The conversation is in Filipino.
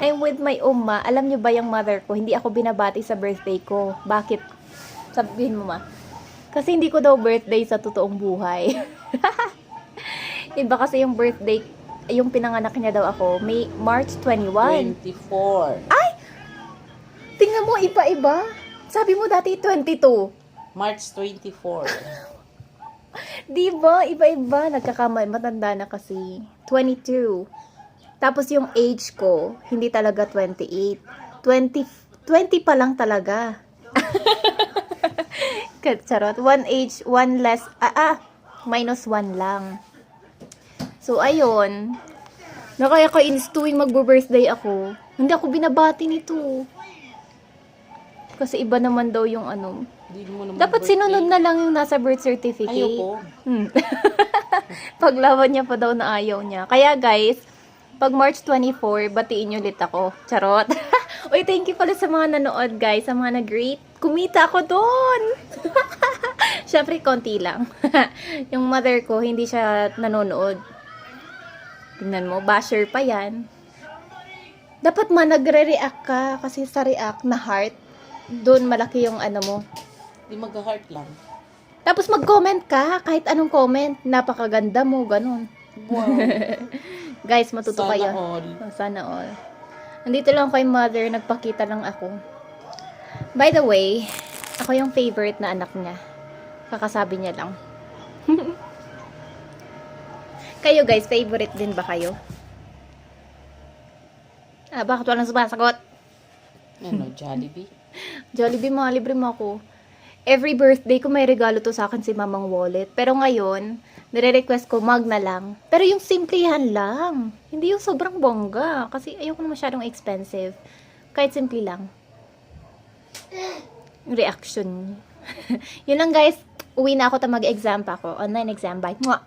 I'm with my umma. Alam niyo ba yung mother ko, hindi ako binabati sa birthday ko. Bakit? Sabihin mo ma. Kasi hindi ko daw birthday sa totoong buhay. Iba kasi yung birthday, yung pinanganak niya daw ako, May March 21. 24. Ay! Tingnan mo, iba-iba. Sabi mo dati 22. March 24. Diba? Iba-iba. Nagkakamay. Matanda na kasi. 22. Tapos yung age ko, hindi talaga 28. 20 pa lang talaga. Charot. One age, one less, minus 1 lang. So, ayun. Nakakainis tuwing magbo-birthday ako. Hindi ako binabati nito. Kasi iba naman daw yung ano. Hindi mo naman Dapat birthday. sinunod na lang yung nasa birth certificate. Ayoko. Paglaban niya pa daw na ayaw niya. Kaya guys, pag March 24, batiin niyo ulit ako. Charot. Uy, thank you pala sa mga nanood guys, sa mga nag-rate. Kumita ako doon. Syempre, konti lang. Yung mother ko, hindi siya nanonood. Tingnan mo, basher pa yan. Dapat nagre-react ka kasi sa react na heart, doon malaki yung ano mo. Di mag-heart lang. Tapos mag-comment ka, kahit anong comment. Napakaganda mo, ganun. Wow. Guys, matuto Sana kayo. all. Sana all. Nandito lang kay mother, nagpakita lang ako. By the way, ako yung favorite na anak niya. Kakasabi niya lang. Kayo guys, favorite din ba kayo? Bakit walang sumasagot? Ano, Jollibee? Jollibee, mga libre mo ako. Every birthday ko may regalo to sa akin si Mamang Wallet. Pero ngayon, nire-request ko mag na lang. Pero yung simplihan lang. Hindi yung sobrang bongga. Kasi ayoko na masyadong expensive. Kahit simple lang. Reaction. Yun lang guys. Uwi na ako ta mag-exam pa ako. Online exam. Bye. Mwah!